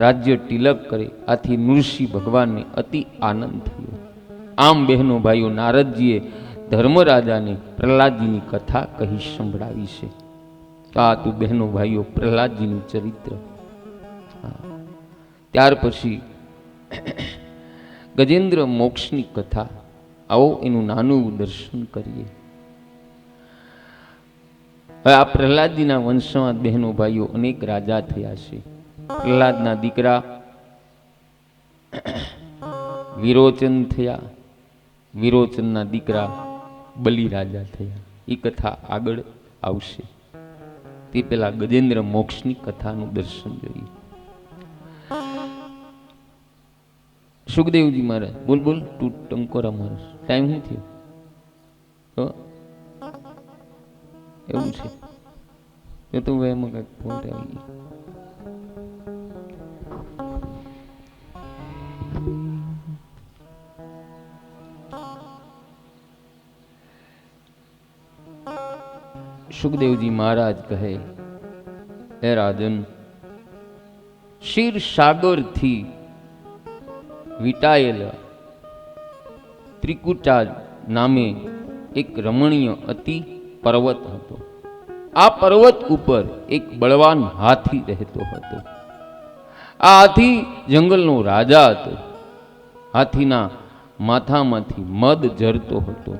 રાજ્ય તિલક કરે. આથી નૃસિંહ ભગવાનને અતિ આનંદ થયો. આમ બહેનો ભાઈઓ, નારદજીએ ધર્મરાજાને પ્રહલાદજીની કથા કહી સંભળાવી છે. આ તું બહેનો ભાઈઓ પ્રહલાદજીનું ચરિત્ર. ત્યાર પછી ગજેન્દ્ર મોક્ષની કથા. આવો એનું નાનું દર્શન કરીએ. હવે આ પ્રહલાદજીના વંશમાં બહેનો ભાઈઓ અનેક રાજા થયા છે. પ્રહલાદના દીકરા વિરોચન થયા. વિરોચનના દીકરા બલિ રાજા થયા. એ કથા આગળ આવશે. તે પેલા ગજેન્દ્ર મોક્ષની કથાનું દર્શન જોઈએ. સુખદેવજી મહારાજ બોલ બોલ તું ટંકોરા મારસ. ટાઈમ શું થયો? એવું છે એ તો એમાં કઈક પોઈન્ટ આવી ગઈ. સુખદેવજી મહારાજ કહે, હે રાજન, ક્ષીર સાગરથી વીંટાયેલા ત્રિકુટા નામે એક રમણીય અતિ પર્વત હતો. આ પર્વત ઉપર એક બળવાન હાથી રહેતો હતો. આ હાથી જંગલનો રાજા હતો. હાથીના માથામાંથી મદ ઝરતો હતો.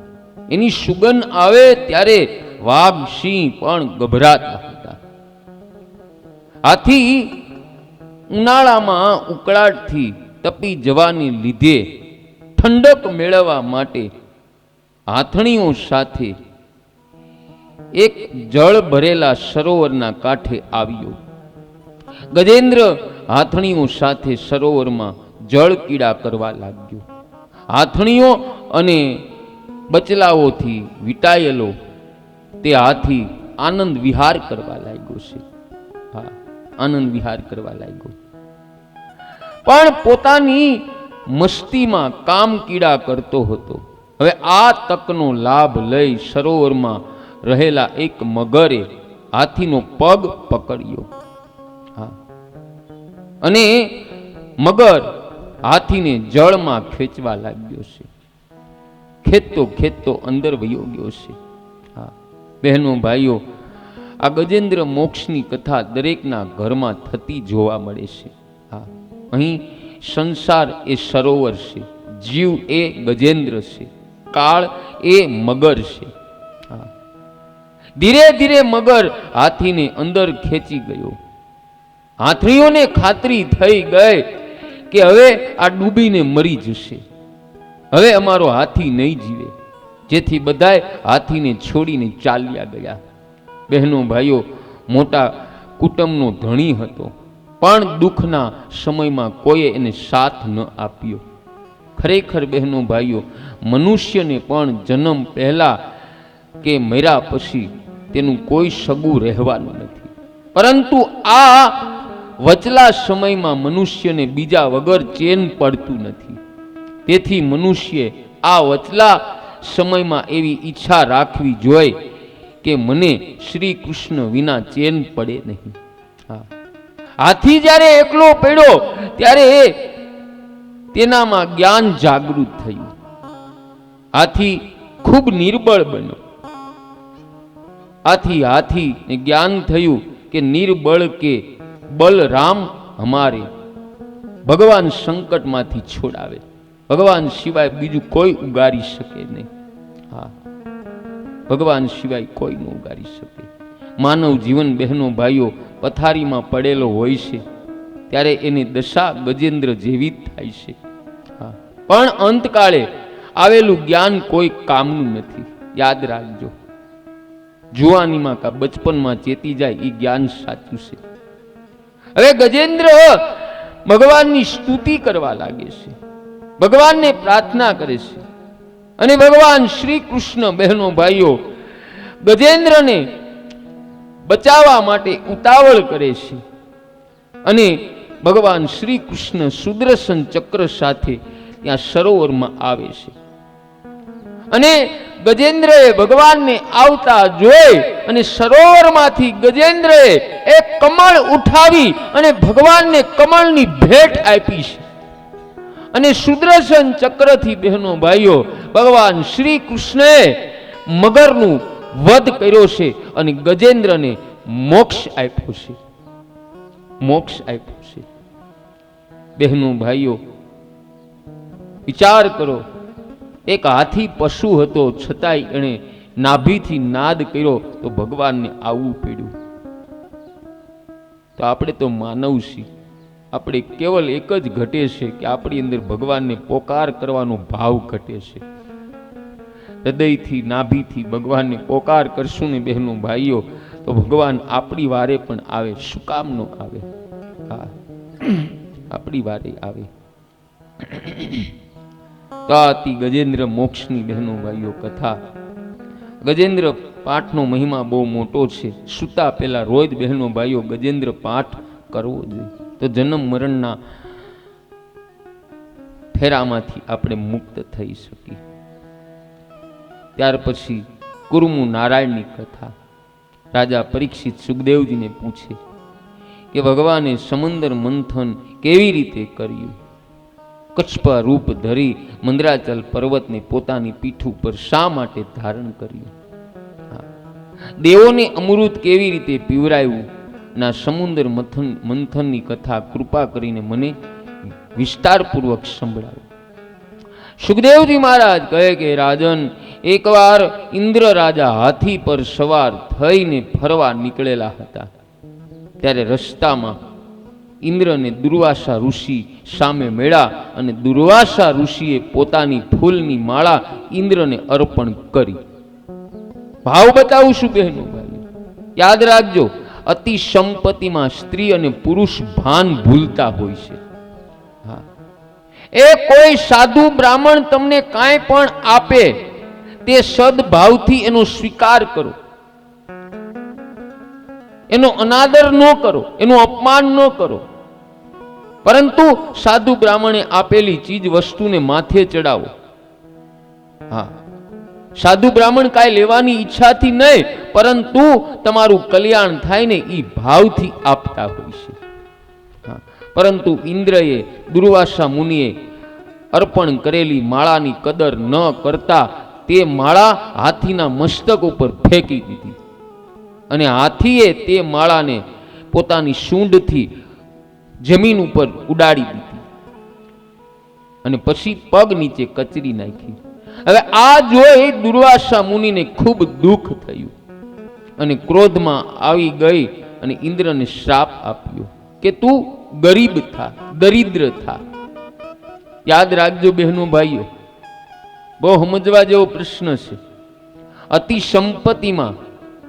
એની સુગંધ આવે ત્યારે વાઘ સિંહ પણ ગભરાતા હતા. હાથી ઉનાળામાં ઉકળાટથી તપી જવાને લીધે ઠંડક મેળવવા માટે હાથણીઓ સાથે એક જળ ભરેલા સરોવરના કાંઠે આવ્યો. ગજેન્દ્ર હાથણીઓ સાથે સરોવરમાં જળ કીડા કરવા લાગ્યો. હાથણીઓ અને બચલાઓથી વીંટાયેલો તે હાથી આનંદ વિહાર કરવા લાગ્યો છે. હા, આનંદ વિહાર કરવા લાગ્યો. પણ પોતાની મસ્તીમાં કામ કીડા કરતો હતો. હવે આ તકનો લાભ લઈ સરોવરમાં રહેલા એક મગરે હાથીનો પગ પકડ્યો. હા, અને મગર હાથીને જળમાં ખેંચવા લાગ્યો છે. ખેંચતો ખેંચતો અંદર વયો ગયો છે. હા બહેનો ભાઈઓ, આ ગજેન્દ્ર મોક્ષની કથા દરેકના ઘરમાં થતી જોવા મળે છે. હા, અહીં સંસાર એ સરોવર છે, જીવ એ ગજેન્દ્ર છે, કાળ એ મગર છે. હા, ધીરે ધીરે મગર હાથીને અંદર ખેંચી ગયો. હાથીઓને ખાતરી થઈ ગઈ કે હવે આ ડૂબીને મરી જશે, હવે અમારો હાથી નહીં જીવે. જેથી બધાય હાથીને છોડીને ચાલ્યા ગયા. બહેનો ભાઈઓ, મોટા કુટુંબનો ધણી હતો, પણ દુઃખના સમયમાં કોઈએ એને સાથ ન આપ્યો. ખરેખર બહેનો ભાઈઓ, મનુષ્યને પણ જન્મ પહેલા કે મર્યા પછી તેનું કોઈ સગું રહેવાનું નથી. પરંતુ આ વચલા સમયમાં મનુષ્યને બીજા વગર ચેન પડતું નથી. તેથી મનુષ્ય આ વચલા સમયમાં એવી ઈચ્છા રાખવી જોઈએ કે મને શ્રી કૃષ્ણ વિના ચેન પડે નહીં. હા, હાથી જ્યારે એકલો પડ્યો ત્યારે તેનામાં જ્ઞાન જાગૃત થયું. હાથી ખૂબ નિર્બળ બન્યો. હાથીને જ્ઞાન થયું કે નિર્બળ કે બલરામ હમારે, ભગવાન સંકટમાંથી છોડાવે, ભગવાન સિવાય બીજું કોઈ ઉગારી શકે નહીં. હા, ભગવાન સિવાય કોઈ ન ઉગારી શકે. માનવ જીવન બહેનો ભાઈઓ પથારીમાં પડેલો હોય છે ત્યારે એની દશા ગજેન્દ્ર જેવી જ થાય છે. હા, પણ અંતકાળે આવેલું જ્ઞાન કોઈ કામનું નથી. યાદ રાખજો, જુવાનીમાં કા બચપનમાં ચેતી જાય એ જ્ઞાન સાચું છે. હવે ગજેન્દ્ર ભગવાનની સ્તુતિ કરવા લાગે છે, ભગવાનને પ્રાર્થના કરે છે, અને ભગવાન શ્રી કૃષ્ણ બહેનો ભાઈઓ ગજેન્દ્રને બચાવવા માટે ઉતાવળ કરે છે. અને ભગવાન શ્રી કૃષ્ણ સુદર્શન ચક્ર સાથે ત્યાં સરોવરમાં આવે છે. અને ગજેન્દ્રએ ભગવાનને આવતા જોઈ અને સરોવરમાંથી ગજેન્દ્રએ એક કમળ ઉઠાવી અને ભગવાનને કમળની ભેટ આપી છે. અને સુદર્શન ચક્રથી બહેનો ભાઈઓ ભગવાન શ્રી કૃષ્ણએ મગરનું વધ કર્યો છે અને ગજેન્દ્રને મોક્ષ આપ્યો છે. મોક્ષ આપ્યો છે. બહેનો ભાઈઓ વિચાર કરો, એક હાથી પશુ હતો છતાંય એણે નાભીથી નાદ કર્યો તો ભગવાનને આવવું પડ્યું. તો આપણે તો માનવ છીએ, આપણે કેવલ એક જ ઘટે છે કે આપણી અંદર ભગવાનને પોકાર કરવાનો ભાવ ઘટે છે. હૃદયથી નાભીથી ભગવાનને પોકાર કરશું ને બહેનો ભાઈઓ તો ભગવાન આપણી વારે પણ આવે. શું કામ નો આવે? હા, આપણી વારે આવે. તો હતી ગજેન્દ્ર મોક્ષની બહેનો ભાઈઓ કથા. ગજેન્દ્ર પાઠનો મહિમા બહુ મોટો છે. સૂતા પહેલા રોજ બહેનો ભાઈઓ ગજેન્દ્ર પાઠ કરવો જોઈએ, તો જન્મ મરણના ફેરામાંથી આપણે મુક્ત થઈ શકીએ. ત્યાર પછી કુર્મુ નારાયણની કથા. રાજા પરીક્ષિત સુખદેવજીને પૂછે કે ભગવાને સમંદર મંથન કેવી રીતે કર્યું? કચ્છપા રૂપ ધરી મંદરાચલ પર્વતને પોતાની પીઠ ઉપર શા માટે ધારણ કર્યું? દેવોને અમૃત કેવી રીતે પીવરાયું? ના સમુદ્ર મંથનની કથા કૃપા કરીને મને વિસ્તારપૂર્વક સંભળાવ્યું. સુખદેવજી મહારાજ કહે કે રાજન, એકવાર ઇન્દ્ર રાજા હાથી પર સવાર થઈને ફરવા નીકળેલા હતા. ત્યારે રસ્તામાં ઇન્દ્રને દુર્વાસા ઋષિ સામે મળ્યા અને દુર્વાસા ઋષિએ પોતાની ફૂલની માળા ઇન્દ્રને અર્પણ કરી. ભાવ બતાવું છું બહેનો ભાઈ, યાદ રાખજો, અતિ સંપત્તિમાં સ્ત્રી અને પુરુષ ભાન ભૂલતા હોય છે. હા, એ કોઈ સાધુ બ્રાહ્મણ તમને કાંઈ પણ આપે તે સદભાવથી એનો સ્વીકાર કરો, એનો અનાદર ન કરો, એનું અપમાન ન કરો. પરંતુ સાધુ બ્રાહ્મણે આપેલી ચીજ વસ્તુને માથે ચડાવો. હા, સાધુ બ્રાહ્મણ કાંઈ લેવાની ઈચ્છાથી નહીં, પરંતુ તમારું કલ્યાણ થાય ને એ ભાવથી આપતા હોય છે. હા, પરંતુ ઇન્દ્રએ દુર્વાસા મુનિએ અર્પણ કરેલી માળાની કદર ન કરતા તે માળા હાથીના મસ્તક ઉપર ફેંકી દીધી અને હાથીએ તે માળાને પોતાની સૂંઢથી જમીન ઉપર ઉડાડી દીધી અને પછી પગ નીચે કચરી નાખી. હવે આ જોઈ દુર્વાસા મુનિને ખૂબ દુઃખ થયું અને ક્રોધમાં આવી ગઈ અને ઇન્દ્રને શ્રાપ આપ્યો કે તું ગરીબ થા, દરિદ્ર થા. યાદ રાખજો બહેનો ભાઈઓ, બહુ સમજવા જેવો પ્રશ્ન છે. અતિ સંપત્તિમાં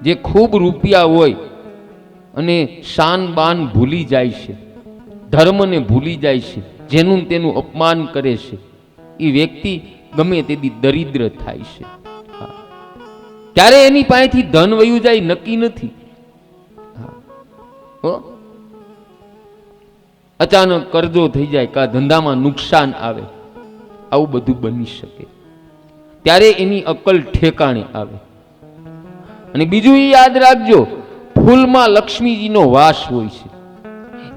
જે ખૂબ રૂપિયા હોય અને શાન બાન ભૂલી જાય છે, ધર્મને ભૂલી જાય છે, જેનું તેનું અપમાન કરે છે, એ વ્યક્તિ ગમે તેથી દરિદ્ર થાય છે. ત્યારે એની પાસેથી ધન વયું જાય નક્કી નથી. અચાનક કરજો થઈ જાય, કા ધંધામાં નુકસાન આવે, આવું બધું બની શકે. ત્યારે એની અક્કલ ઠેકાણે આવે. અને બીજું એ યાદ રાખજો, ફૂલમાં લક્ષ્મીજીનો વાસ હોય છે.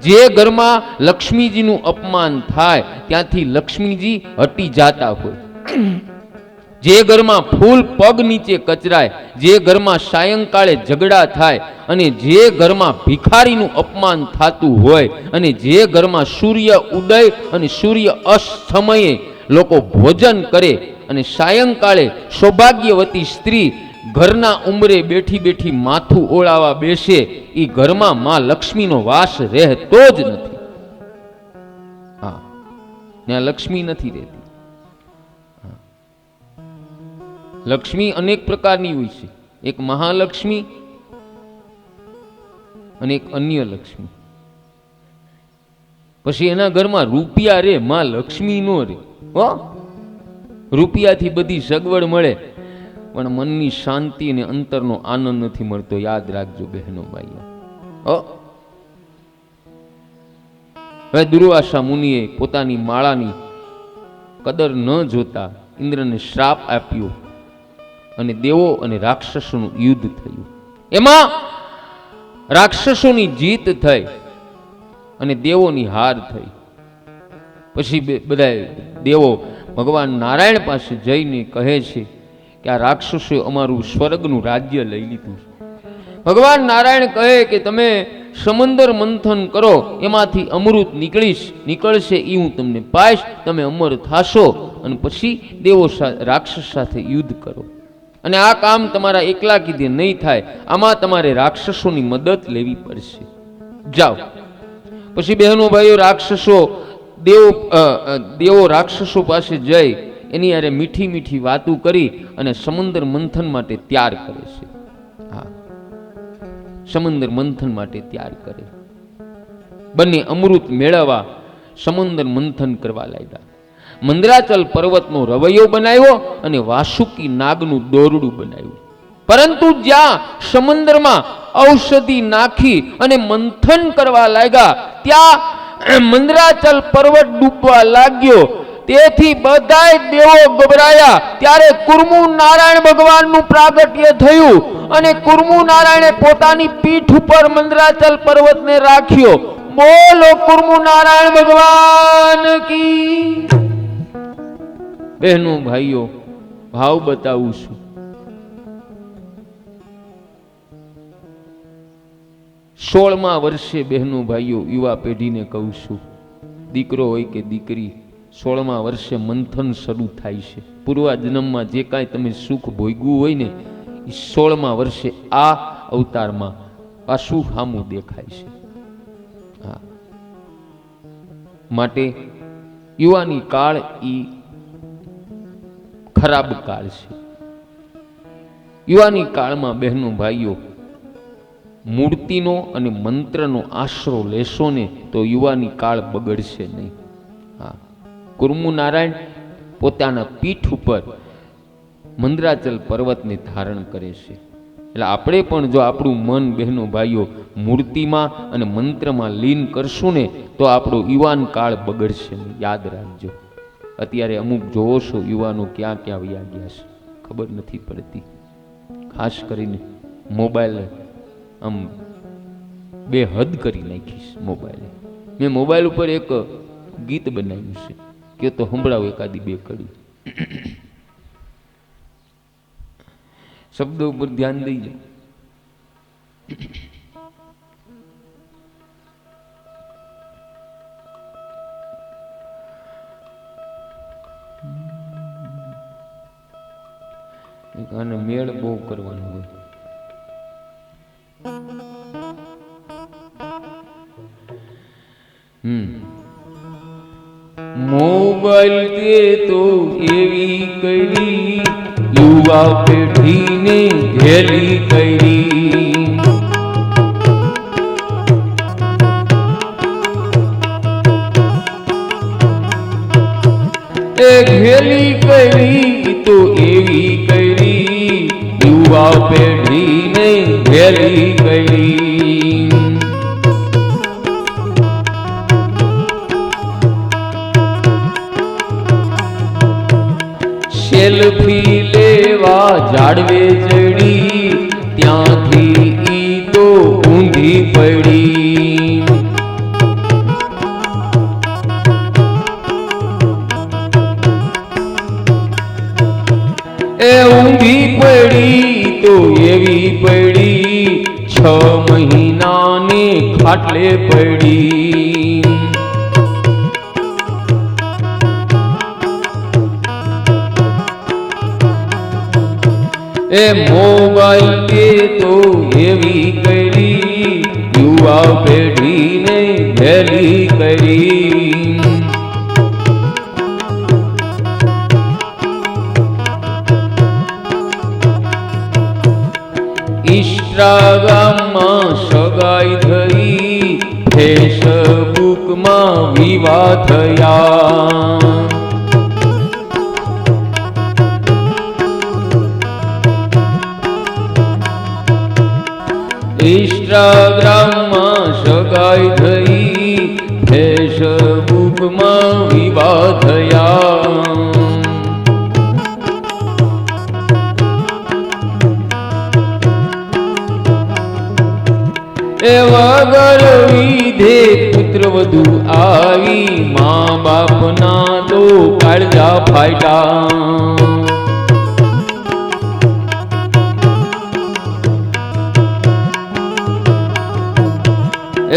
જે ઘરમાં લક્ષ્મીજીનું અપમાન થાય ત્યાંથી લક્ષ્મીજી હટી જાતા હોય. જે ઘરમાં ફૂલ પગ નીચે કચરાય, જે ઘરમાં સાયંકાળે ઝઘડા થાય અને જે ઘરમાં ભિખારીનું અપમાન થતું હોય અને જે ઘરમાં સૂર્ય ઉદય અને સૂર્ય અસ્ત સમયે લોકો ભોજન કરે અને સાયંકાળે સૌભાગ્યવતી સ્ત્રી ઘરના ઉંબરે બેઠી બેઠી માથું ઓળાવા બેસે, એ ઘરમાં માં લક્ષ્મીનો વાસ રહેતો જ નથી. હા, ત્યાં લક્ષ્મી નથી રહેતી. લક્ષ્મી અનેક પ્રકારની હોય છે. એક મહાલક્ષ્મી અને એક અન્ય લક્ષ્મી. પછી એના ઘરમાં રૂપિયા રે, માં લક્ષ્મી નો રે. રૂપિયાથી બધી સગવડ મળે પણ મનની શાંતિ અને અંતરનો આનંદ નથી મળતો. યાદ રાખજો બહેનો ભાઈઓ. હવે દુર્વાસા મુનિએ પોતાની માળાની કદર ન જોતા ઇન્દ્રને શ્રાપ આપ્યો અને દેવો અને રાક્ષસોનું યુદ્ધ થયું. એમાં રાક્ષસોની જીત થઈ અને દેવોની હાર થઈ. પછી બધા દેવો ભગવાન નારાયણ પાસે જઈને કહે છે કે આ રાક્ષસોએ અમારું સ્વર્ગનું રાજ્ય લઈ લીધું છે. ભગવાન નારાયણ કહે કે તમે સમંદર મંથન કરો, એમાંથી અમૃત નીકળશે, એ હું તમને પાઈશ, તમે અમર થાશો અને પછી દેવો રાક્ષસ સાથે યુદ્ધ કરો. અને આ કામ તમારા એકલા કીધે નહીં થાય, આમાં તમારે રાક્ષસોની મદદ લેવી પડશે. જાઓ. પછી બહેનો ભાઈઓ દેવો રાક્ષસો પાસે જઈ એની યારે મીઠી મીઠી વાતો કરી અને સમંદર મંથન માટે તૈયાર કરે છે. હા, સમંદર મંથન માટે તૈયાર કરે. બંને અમૃત મેળવવા સમંદર મંથન કરવા લાગ્યા. મંદરાચલ પર્વતનો રવૈયો બનાવ્યો અને વાસુકી નાગનું દોરડું બનાવ્યું. પરંતુ જ્યાં સમંદરમાં ઔષધિ નાખી અને મંથન કરવા લાગ્યા ત્યાં મંદરાચલ પર્વત ડૂબવા લાગ્યો. તેથી બધાય દેવો ગભરાયા. ત્યારે કુર્મુ નારાયણ ભગવાનનું પ્રાગટ્ય થયું અને કુર્મુ નારાયણે પોતાની પીઠ ઉપર મંદરાચલ પર્વતને રાખ્યો. બોલો કુર્મુ નારાયણ ભગવાન કી. બહેનો ભાઈઓ, ભાવ બતાવું છું. 16મા વર્ષે બહેનો ભાઈઓ યુવા પેઢીને કહું છું, દીકરો હોય કે દીકરી, 16મા વર્ષે મંથન શરૂ થાય છે. પૂર્વ જન્મમાં જે કાંઈ તમે સુખ ભોગવ્યું હોય ને, એ 16મા વર્ષે આ અવતારમાં પાછું સામું દેખાય છે. હા, માટે યુવાની કાળ એ ખરાબ કાળ છે. યુવાની કાળમાં બહેનો ભાઈઓ મૂર્તિનો અને મંત્રનો આશરો લેશો ને તો યુવાની કાળ બગડશે નહીં. હા, કુર્મુ નારાયણ પોતાના પીઠ ઉપર મંદરાચલ પર્વતને ધારણ કરે છે. એટલે આપણે પણ જો આપણું મન બહેનો ભાઈઓ મૂર્તિમાં અને મંત્રમાં લીન કરશું ને તો આપણો યુવાન કાળ બગડશે નહીં. યાદ રાખજો. અત્યારે અમુક જોવો છો યુવાનો ક્યાં ક્યાં વયા ગયા છે, ખબર નથી પડતી. ખાસ કરીને મોબાઈલ આમ બે હદ કરી નાખીશ. મેં મોબાઈલ ઉપર એક ગીત બનાવ્યું છે, કે તો સંભળાવું એકાદી બે કડી. શબ્દો ઉપર ધ્યાન દઈ જાઓ. આને મેળ બહુ કરવાનો હોય. મોબાઈલ તે તો એવી કરી યુવા પેઢીને ઘેલી કરી. એ ઘેલી કરી તો એવી કરી યુવા પેઢીને ઘેલી કરી. સેલ્ફી લેવા ઝાડવે ચડી ત્યાંથી ઈ તો ઊંધી પડી. એ ઊંધી પડી તો એવી પડી 6 મહિનાને ખાટલે પડી. એ મોબાઈલ કે તો એવી કરી યુવા પેઢીને ઘેલી કરી. ઇન્સ્ટાગ્રામમાં સગાઈ થઈ, ફેસબુકમાં વિવાહ થયા. ઇન્સ્ટાગ્રામમાં સગાઈ થઈ, ફેસબુકમાં વિવાહ થયા. એ વગર વિધે પુત્ર વધુ આવી, મા બાપના તો કાળજા ફાટ્યા.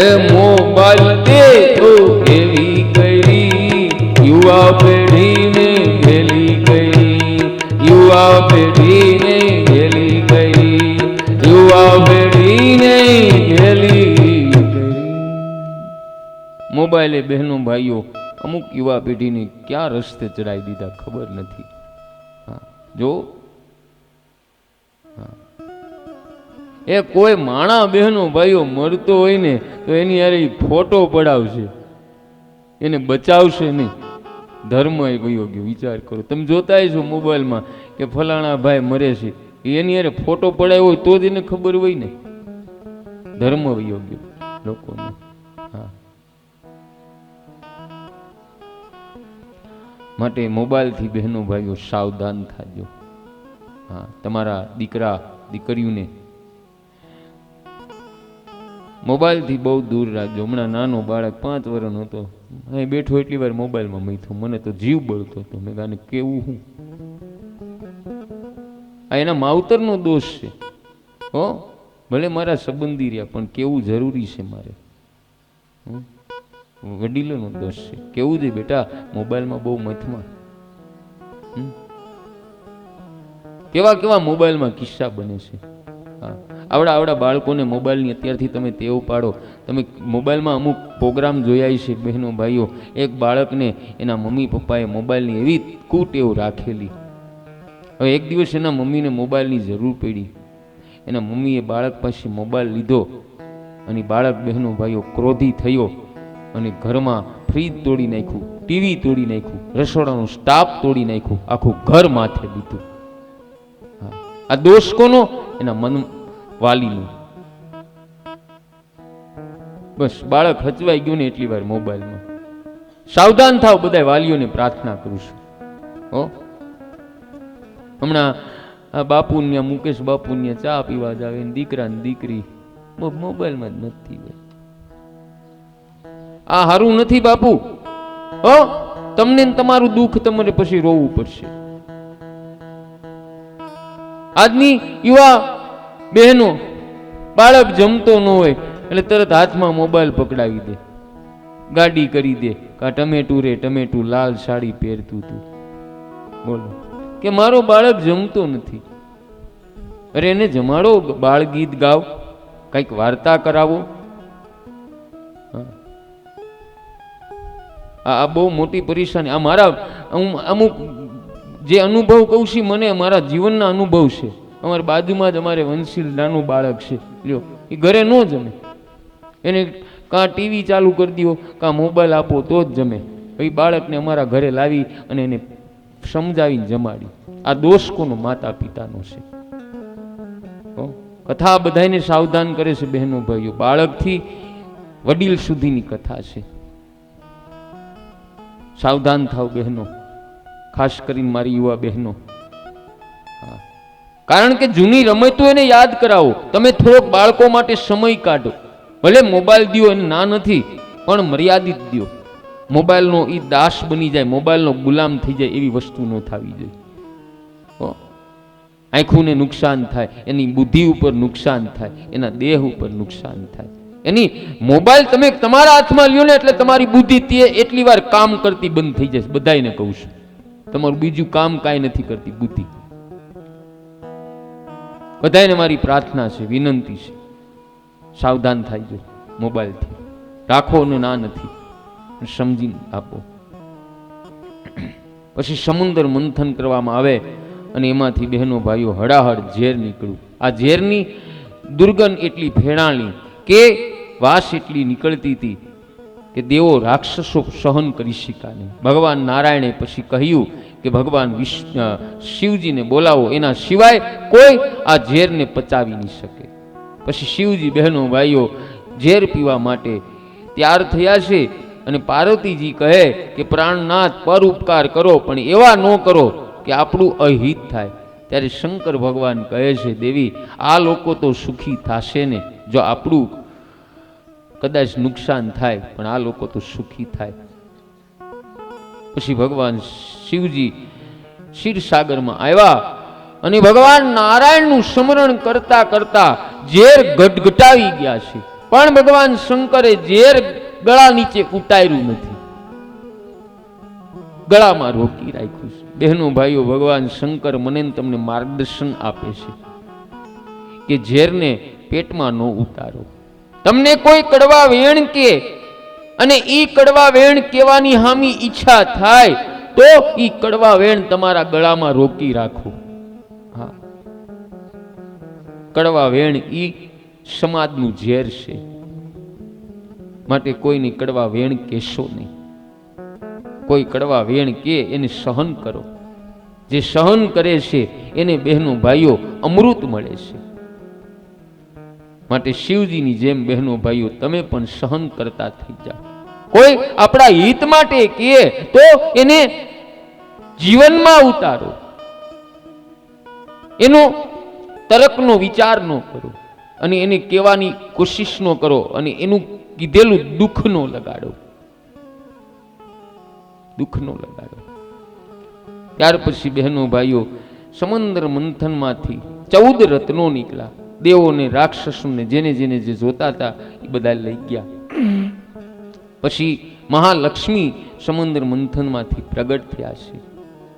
એ મોબાઈલ તે તો એવી કરી, યુવા પેઢીને ઘેલી ગઈ, યુવા પેઢીને ઘેલી ગઈ, યુવા પેઢીને ઘેલી ગઈ. મોબાઈલે બહેનો ભાઈઓ અમુક યુવા પેઢીને ક્યાં રસ્તે ચડાવી દીધા ખબર નથી. હા જો એ કોઈ માણા બહેનો ભાઈઓ મરતો હોય ને તો એની યાર ફોટો પડાવશે, એને બચાવશે નહીં. ધર્મ એ ગયો ગયો. વિચાર કરો, તમે જોતા છો મોબાઈલમાં કે ફલાણા ભાઈ મરે છે, એની યાર ફોટો પડાવ્યો હોય તો જ એને ખબર હોય ને. ધર્મ વયો ગયો લોકોનો. હા, માટે મોબાઈલથી બહેનો ભાઈઓ સાવધાન થાજો. હા, તમારા દીકરા દીકરીઓને મોબાઈલથી બહુ દૂર રાખજો. હમણાં નાનો બાળક 5 વર્ષનો હતો, અહીં બેઠો એટલી વાર મોબાઈલમાં મૈથું, મને તો જીવ બળતો હતો. મેં ગાને કેવું હું, આ એના માવતરનો દોષ છે હો. ભલે મારા સંબંધી રહ્યા પણ કેવું જરૂરી છે મારે. વડીલોનો દોષ છે. કેવું છે બેટા, મોબાઈલમાં બહુ મથમાં. કેવા કેવા મોબાઈલમાં કિસ્સા બને છે. હા, આવડા બાળકોને મોબાઈલની અત્યારથી તમે ટેવ પાડો. તમે મોબાઈલમાં અમુક પ્રોગ્રામ જોયા છે બહેનો ભાઈઓ, એક બાળકને એના મમ્મી પપ્પાએ મોબાઈલની એવી કુટેવ રાખેલી. હવે એક દિવસ એના મમ્મીને મોબાઈલની જરૂર પડી. એના મમ્મીએ બાળક પાસે મોબાઈલ લીધો અને બાળક બહેનો ભાઈઓ ક્રોધી થયો અને ઘરમાં ફ્રીજ તોડી નાખ્યું, ટીવી તોડી નાખ્યું, રસોડાનો સ્ટાફ તોડી નાખ્યું, આખું ઘર માથે લીધું. આ દોષ કોનો? એના મન વાલીનું. બસ બાળક હચવાઈ ગયું ને એટલી વાર મોબાઈલમાં. સાવધાન થાવ, બધા વાલીઓને પ્રાર્થના કરું છું હો. હમણાં આ બાપુને મુકેશ બાપુને ચા પીવા જ આવે, દીકરા ને દીકરી મોબાઈલમાં જ નથી. આ હારું નથી બાપુ હો. તમને તમારું દુઃખ તમારે પછી રોવું પડશે. આજની યુવા બહેનો બાળક જમતો ન હોય એટલે તરત હાથમાં મોબાઈલ પકડાવી દે, ગાડી કરી દે. કા ટમેટું રે ટમેટું, લાલ સાડી પહેરતું તું. બોલો કે મારો બાળક જમતો નથી. અરે એને જમાડો, બાળ ગીત ગાવ, કઈક વાર્તા કરાવો. આ બહુ મોટી પરેશાની. આ મારા અમુક જે અનુભવ કહું છું, મને મારા જીવનના અનુભવ છે. અમારી બાજુમાં જ અમારે વંશીલ નાનું બાળક છે, લ્યો એ ઘરે ન જમે. એને કાં ટીવી ચાલુ કરી દો કાં મોબાઈલ આપો તો જ જમે. એ બાળકને અમારા ઘરે લાવી અને એને સમજાવીને જમાડી. આ દોષ કોનો? માતા પિતાનો છે. કથા બધાને સાવધાન કરે છે બહેનો ભાઈઓ. બાળકથી વડીલ સુધીની કથા છે. સાવધાન થાવ બહેનો, ખાસ કરીને મારી યુવા બહેનો. કારણ કે જૂની રમતો એને યાદ કરાવો. તમે થોડોક બાળકો માટે સમય કાઢો. ભલે મોબાઈલ દો, એને ના નથી, પણ મર્યાદિત દો. મોબાઈલનો એ દાસ બની જાય, મોબાઈલનો ગુલામ થઈ જાય એવી વસ્તુ ન થવી જોઈએ. આંખોને નુકસાન થાય, એની બુદ્ધિ ઉપર નુકસાન થાય, એના દેહ ઉપર નુકસાન થાય. એની મોબાઈલ તમે તમારા હાથમાં લ્યો ને એટલે તમારી બુદ્ધિ તે એટલી વાર કામ કરતી બંધ થઈ જશે. બધાને કહું છું, તમારું બીજું કામ કાંઈ નથી કરતી બુદ્ધિ. બધાને મારી પ્રાર્થના છે, વિનંતી છે, સાવધાન થાયજો મોબાઈલથી. રાખો ને ના નથી, સમજીને આપો. પછી સમુદ્ર મંથન કરવામાં આવે અને એમાંથી બહેનો ભાઈઓ હડાહડ ઝેર નીકળ્યું. આ ઝેરની દુર્ગંધ એટલી ફેણાણી કે વાસ એટલી નીકળતી હતી કે દેવો રાક્ષસો સહન કરી શક્યા નહીં. ભગવાન નારાયણે પછી કહ્યું કે ભગવાન શિવજીને બોલાવો, એના સિવાય કોઈ આ ઝેરને પચાવી નહીં શકે. પછી શિવજી બહેનો ભાઈઓ ઝેર પીવા માટે તૈયાર થયા છે અને પાર્વતીજી કહે કે પ્રાણનાથ પર ઉપકાર કરો પણ એવા ન કરો કે આપણું અહિત થાય. ત્યારે શંકર ભગવાન કહે છે દેવી આ લોકો તો સુખી થશે ને જો આપણું કદાચ નુકસાન થાય પણ આ લોકો તો સુખી થાય. પછી ભગવાન શિવજી ક્ષીરસાગરમાં આવ્યા અને ભગવાન નારાયણનું સ્મરણ કરતા કરતા ઝેર ગટગટાવી ગયા છે, પણ ભગવાન શંકરે ઝેર ગળા નીચે ઉતાર્યું નથી, ગળામાં રોકી રાખ્યું છે. બહેનો ભાઈઓ, ભગવાન શંકર મને તમને માર્ગદર્શન આપે છે કે ઝેરને પેટમાં ન ઉતારો. તમને કોઈ કડવા વેણ કે અને ઈ કડવા વેણ કહેવાની હામી ઈચ્છા થાય તો ઈ કડવા વેણ તમારા ગળામાં રોકી રાખો. હા, કડવા વેણ ઈ સમાજનું ઝેર છે, માટે કોઈની કડવા વેણ કહેશો નહીં. કોઈ કડવા વેણ કે એને સહન કરો. જે સહન કરે છે એને બહેનો ભાઈઓ અમૃત મળે છે. માટે શિવજીની જેમ બહેનો ભાઈઓ તમે પણ સહન કરતા થઈ જાઓ. કોઈ આપણા હિત માટે કહે તો એને જીવનમાં ઉતારો, એનો તર્કનો વિચાર ન કરો અને એને કહેવાની કોશિશ ન કરો અને એનું કીધેલું દુઃખ ન લગાડો, દુઃખ ન લગાડો. ત્યાર પછી બહેનો ભાઈઓ સમુદ્ર મંથનમાંથી 14 રત્નો નીકળ્યા. દેવોને રાક્ષસોને જેને જેને જે જોતા હતા એ બધા લઈ ગયા. પછી મહાલક્ષ્મી સમુદ્ર મંથનમાંથી પ્રગટ થયા છે.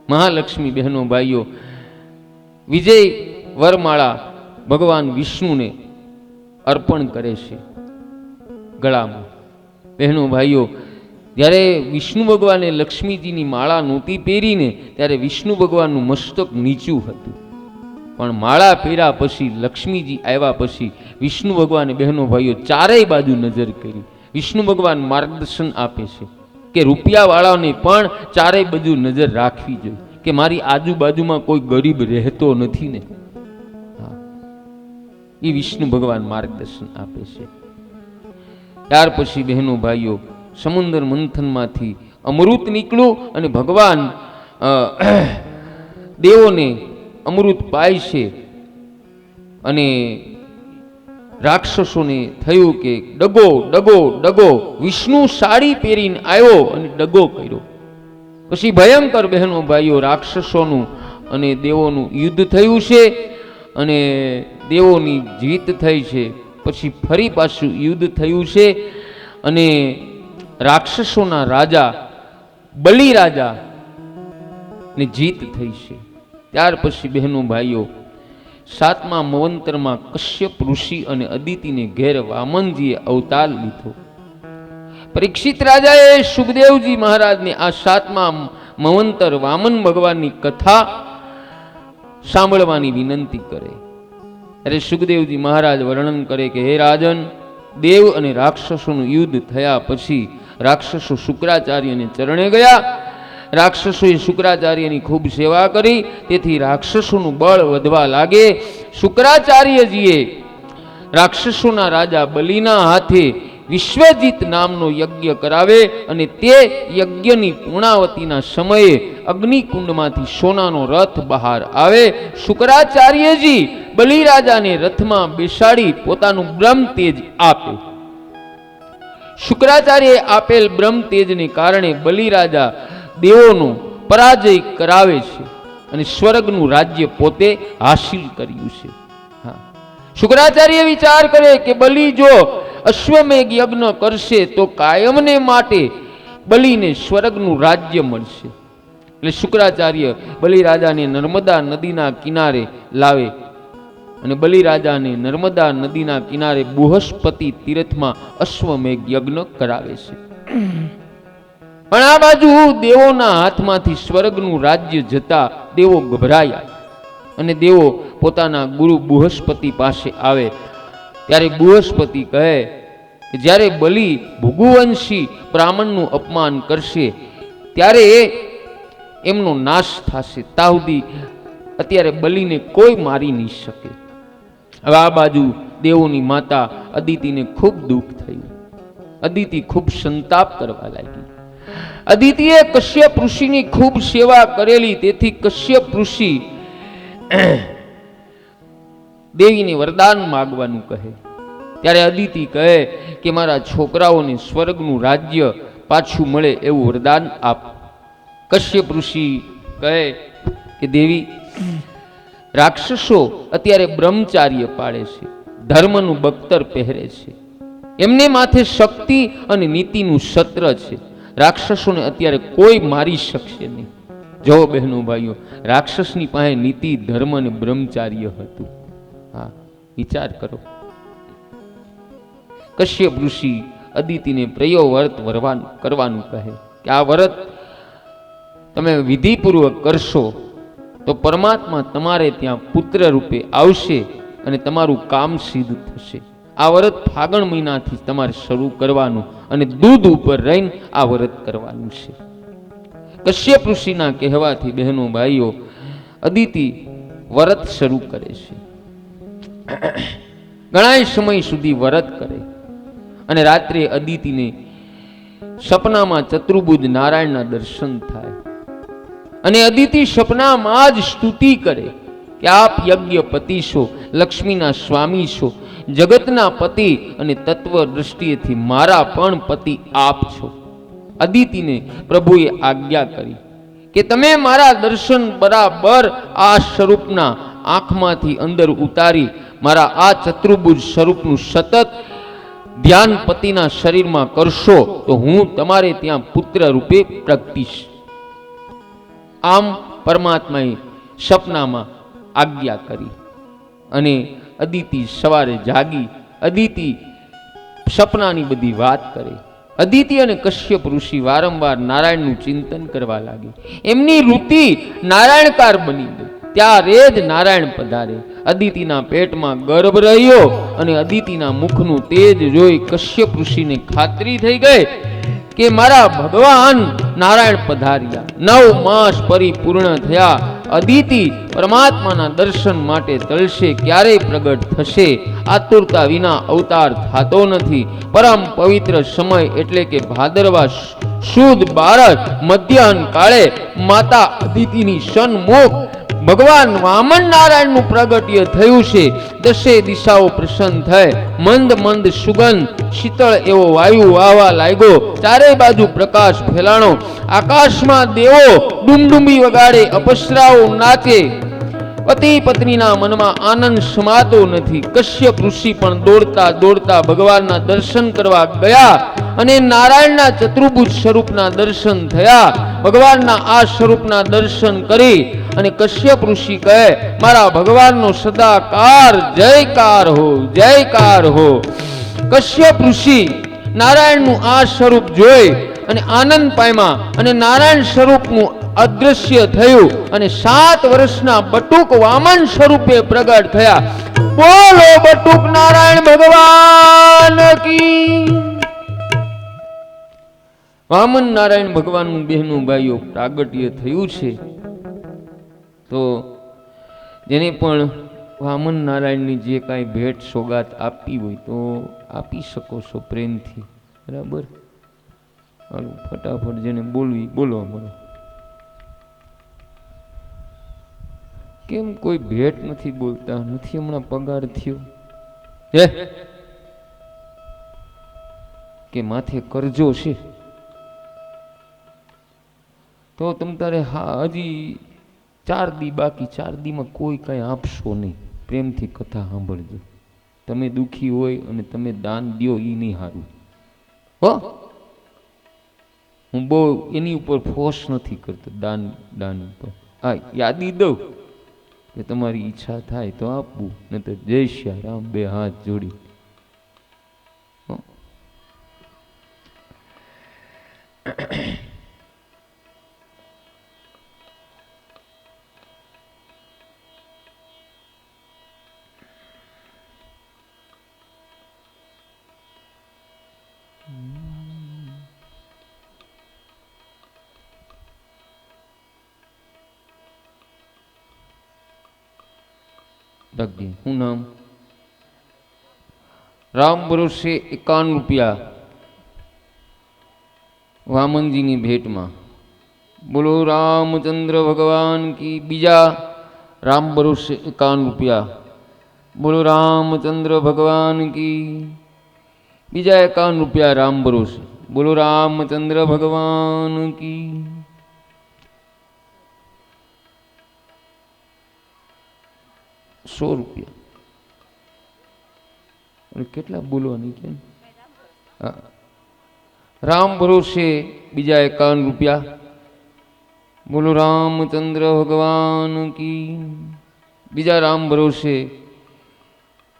મહાલક્ષ્મી બહેનો ભાઈઓ વિજય વરમાળા ભગવાન વિષ્ણુને અર્પણ કરે છે ગળામાં. બહેનો ભાઈઓ, જ્યારે વિષ્ણુ ભગવાને લક્ષ્મીજીની માળા નહોતી પહેરીને ત્યારે વિષ્ણુ ભગવાનનું મસ્તક નીચું હતું, પણ માળા પહેર્યા પછી લક્ષ્મીજી આવ્યા પછી વિષ્ણુ ભગવાને બહેનો ભાઈઓ ચારેય બાજુ નજર કરી. વિષ્ણુ ભગવાન માર્ગદર્શન આપે છે કે રૂપિયાવાળાને પણ ચારેય બાજુ નજર રાખવી જોઈએ કે મારી આજુબાજુમાં કોઈ ગરીબ રહેતો નથી ને. હા, એ વિષ્ણુ ભગવાન માર્ગદર્શન આપે છે. ત્યાર પછી બહેનો ભાઈઓ સમુદ્ર મંથનમાંથી અમૃત નીકળ્યું અને ભગવાન દેવોને અમૃત પાય છે અને રાક્ષસોને થયું કે ડગો ડગો ડગો. વિષ્ણુ સાડી પહેરીને આવ્યો અને ડગો કર્યો. પછી ભયંકર બહેનો ભાઈઓ રાક્ષસોનું અને દેવોનું યુદ્ધ થયું છે અને દેવોની જીત થઈ છે. પછી ફરી પાછું યુદ્ધ થયું છે અને રાક્ષસોના રાજા બલિ રાજા ને જીત થઈ છે. ત્યાર પછી બહેનો ભાઈઓ 7મા મવંતરમાં કશ્યપ ઋષિ અને અદિતિને ઘેર વામનજીએ અવતાર લીધો. પરીક્ષિત રાજાએ સુખદેવજી મહારાજને આ 7મા મવંતર વામન ભગવાનની કથા સાંભળવાની વિનંતી કરે. અરે સુખદેવજી મહારાજ વર્ણન કરે કે હે રાજન, દેવ અને રાક્ષસોનું યુદ્ધ થયા પછી રાક્ષસો શુક્રાચાર્યને ચરણે ગયા. રાક્ષસોએ શુક્રાચાર્યની ખૂબ સેવા કરી, તેથી રાક્ષસોનું બળ વધવા લાગે. શુક્રાચાર્યજીએ રાક્ષસોના રાજા બલિના હાથે વિશ્વજીત નામનો યજ્ઞ કરાવે અને તે યજ્ઞની પૂર્ણાવતીના સમયે અગ્નિકુંડમાંથી સોનાનો રથ બહાર આવે. શુક્રાચાર્યજી બલિરાજાને રથમાં બેસાડી પોતાનું બ્રહ્મ તેજ આપે. શુક્રાચાર્યએ આપેલ બ્રહ્મ તેજને કારણે બલિરાજા દેવોનો પરાજય કરાવે છે અને સ્વર્ગનું રાજ્ય પોતે હાસિલ કર્યું છે. હા, શુક્રાચાર્ય વિચાર કરે કે બલિ જો અશ્વમેઘ યજ્ઞ કરશે તો કાયમને માટે બલિને સ્વર્ગનું રાજ્ય મળશે. એટલે શુક્રાચાર્ય બલિરાજાને નર્મદા નદીના કિનારે લાવે અને બલિરાજાને નર્મદા નદીના કિનારે બૃહસ્પતિ તીર્થમાં અશ્વમેઘ યજ્ઞ કરાવે છે. પણ આ બાજુ દેવોના હાથમાંથી સ્વર્ગનું રાજ્ય જતા દેવો ગભરાયા અને દેવો પોતાના ગુરુ બૃહસ્પતિ પાસે આવે. ત્યારે બૃહસ્પતિ કહે કે જ્યારે બલિ ભૃગુવંશી બ્રાહ્મણનું અપમાન કરશે ત્યારે એમનો નાશ થશે. તાહુદી અત્યારે બલિને કોઈ મારી નહીં શકે. હવે આ બાજુ દેવોની માતા અદિતિને ખૂબ દુઃખ થયું. અદિતિ ખૂબ સંતાપ કરવા લાગી. અદિતિએ કશ્યપ ઋષિની ખૂબ સેવા કરેલી, તેથી કશ્યપ ઋષિ દેવીને વરદાન માગવાનું કહે ત્યારે અદિતિ કહે કે મારા છોકરાઓને સ્વર્ગનું રાજ્ય પાછું મળે એવું વરદાન આપ. કશ્યપ ઋષિ કહે કે દેવી, રાક્ષસો અત્યારે બ્રહ્મચાર્ય પાળે છે, ધર્મનું બખ્તર પહેરે છે, એમને માથે શક્તિ અને નીતિનું સત્ર છે. રાક્ષસોને અત્યારે કોઈ મારી શકશે નહીં. જો બહેનો ભાઈઓ, રાક્ષસની પાસે નીતિ, ધર્મ અને બ્રહ્મચાર્ય હતું. હા, વિચાર કરો. કશ્યપ ઋષિ અદિતિને પ્રયો વ્રત કરવાનું કહે કે આ વ્રત તમે વિધિપૂર્વક કરશો તો પરમાત્મા તમારે ત્યાં પુત્ર રૂપે આવશે અને તમારું કામ સિદ્ધ થશે. આ વ્રત ફાગણ મહિનાથી તમારે શરૂ કરવાનું અને દૂધ ઉપર રહીને આ વ્રત કરવાનું છે. કશ્યપ ઋષિના કહેવાથી બહેનો ભાઈઓ અદિતિ વ્રત શરૂ કરે છે. ઘણા સમય સુધી વ્રત કરે અને રાત્રે અદિતિને સપનામાં ચતુર્ભુજ નારાયણના દર્શન થાય અને અદિતિ સપનામાં જ સ્તુતિ કરે કે આપ યજ્ઞપતિ છો, લક્ષ્મીના સ્વામી છો, જગતના પતિ અને તત્વ દ્રષ્ટિએથી મારા પણ પતિ આપ છો. અદિતિને પ્રભુએ આજ્ઞા કરી કે તમે મારા દર્શન બરાબર આ સ્વરૂપના આંખમાંથી અંદર ઉતારી મારા આ ચતુર્ભુજ સ્વરૂપનું સતત ધ્યાન પતિના શરીરમાં કરશો તો હું તમારે ત્યાં પુત્ર રૂપે પ્રગટીશ. આમ પરમાત્માએ સપનામાં આજ્ઞા કરી અને અદિતિ સવારે જાગી. અદિતિ સપનાની બધી વાત કરે. અદિતિ અને કશ્યપ ઋષિ વારંવાર નારાયણનું ચિંતન કરવા લાગે. એમની વૃત્તિ નારાયણકાર બની ગઈ. ત્યારે જ નારાયણ પધારે. અદિતિના પેટમાં ગર્ભ રહ્યો અને અદિતિના મુખનું તેજ જોઈ કશ્યપ ઋષિને ખાતરી થઈ ગઈ કે મારા ભગવાન નારાયણ પધાર્યા. 9 માસ પરિપૂર્ણ થયા. અદિતિ પરમાત્માના દર્શન માટે તળશે, ક્યારેય પ્રગટ થશે. આતુરતા વિના અવતાર થતો નથી. પરમ પવિત્ર સમય એટલે કે ભાદરવા સુદ 12 મધ્યાહન કાળે માતા અદિતિની સન્મુખ ભગવાન વામન નારાયણનું પ્રાગટ્ય થયું છે. 10 દિશાઓ પ્રસન્ન થઈ. મંદ મંદ સુગંધ શીતળ એવો વાયુ વાવા લાગ્યો. ચારે બાજુ પ્રકાશ ફેલાણો. આકાશમાં દેવો ડુમડુમી વગાડે, અપસરાઓ નાચે. પતિ પત્નીના મનમાં આનંદ સમાતો નથી. કશ્યપ ઋષિ પણ દોડતા દોડતા ભગવાનના દર્શન કરવા ગયા અને નારાયણના ચતુર્ભુજ સ્વરૂપના દર્શન થયા. ભગવાનના આ સ્વરૂપના દર્શન કરી અને કશ્યપ ઋષિ કહે મારા ભગવાનનો સદાકાર જયકાર હો, જયકાર હો. કશ્યપ ઋષિ નારાયણનું આ સ્વરૂપ જોઈ અને આનંદ પામ્યા અને નારાયણ સ્વરૂપનું અદ્રશ્ય થયું અને 7 વર્ષના બટુક વામન સ્વરૂપે પ્રગટ થયા. બોલો બટુક નારાયણ ભગવાન કી. વામન નારાયણ ભગવાનનું બહેનું ભાઈઓ પ્રાગટ્ય થયું છે. તો જેને પણ વામન નારાયણની જે કાંઈ ભેટ સોગાત આપવી હોય તો આપી શકો છો પ્રેમથી. બરાબર, હાલો ફટાફટ જેને બોલવી બોલો. અમારો કેમ કોઈ ભેટ નથી બોલતા? નથી હમણાં પગાર થયો કે માથે કરજો છે તો તમ તારે હા હજી 4 દી બાકી. 4 દીમાં કોઈ કઈ આપશો નહીં. પ્રેમથી કથા સાંભળજો. તમે દુખી હોય અને તમે દાન દો એ નહીં સારું હો. હું બહુ એની ઉપર ફોર્સ નથી કરતો દાન ઉપર. હા, યાદી દઉં કે તમારી ઈચ્છા થાય તો આપવું, નહીં તો જય શ્રી રામ 2 હાથ જોડી. શું નામ? રામ ભરોસે 51 રૂપિયા વામનજીની ભેટમાં. બોલો રામચંદ્ર ભગવાન કી. બીજા રામ ભરોસે 51 રૂપિયા બોલો રામચંદ્ર ભગવાન કી. બીજા 51 રૂપિયા રામ ભરોસે. બોલો રામચંદ્ર ભગવાન કી. ₹100. કેટલા બોલવાની કેમ? રામ ભરોસે બીજા 51 રૂપિયા. બોલો રામચંદ્ર ભગવાન કી. બીજા રામ ભરોસે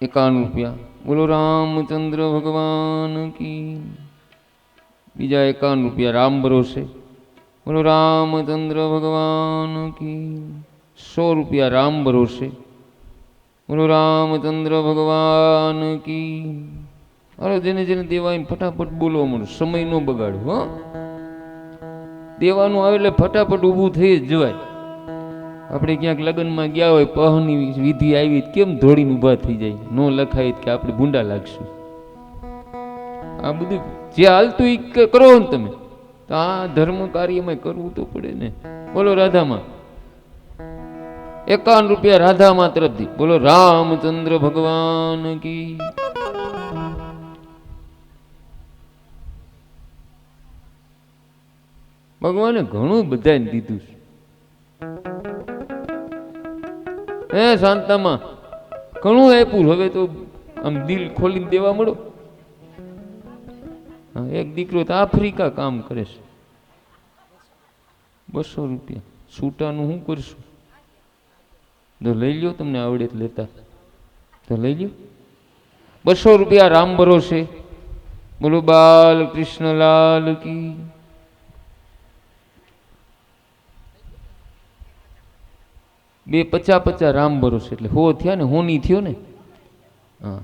51 રૂપિયા. બોલો રામચંદ્ર ભગવાન કી. બીજા 51 રૂપિયા રામ ભરોસે. બોલો રામચંદ્ર ભગવાન કી. ₹100 રામ ભરોસે. બોલો રામચંદ્ર ભગવાન કી. અરે જેને જેને દેવાય ફટાફટ બોલવા મળો, સમય ન બગાડો. હા, દેવાનું આવે એટલે ફટાફટ ઊભું થઈ જ જવાય. આપણે ક્યાંક લગ્નમાં ગયા હોય, પહની વિધિ આવી, કેમ ધોડીને ઊભા થઈ જાય? ન લખાય કે આપણે ભૂંડા લાગશું. આ બધું જે હાલતું એ કરો ને તમે, તો આ ધર્મ કાર્યમાં કરવું તો પડે ને. બોલો રાધામાં 51 રૂપિયા રાધામાં તરફથી. બોલો રામચંદ્ર ભગવાન કી. ભગવાને ઘણું બધાને દીધું છે. હે શાંતામાં ઘણું આપ્યું. હવે તો આમ દિલ ખોલીને દેવા મળો. એક દીકરો તો આફ્રિકા કામ કરે છે. ₹200 છૂટાનું શું કરશું? તો લઈ લ્યો, તમને આવડે લેતા તો લઈ લ્યો. ₹200 રામ ભરોસે. બોલો બાલકૃષ્ણલાલ કી. બે 50 રામ ભરોસે એટલે 100 થયા ને, હોની થયો ને. હા,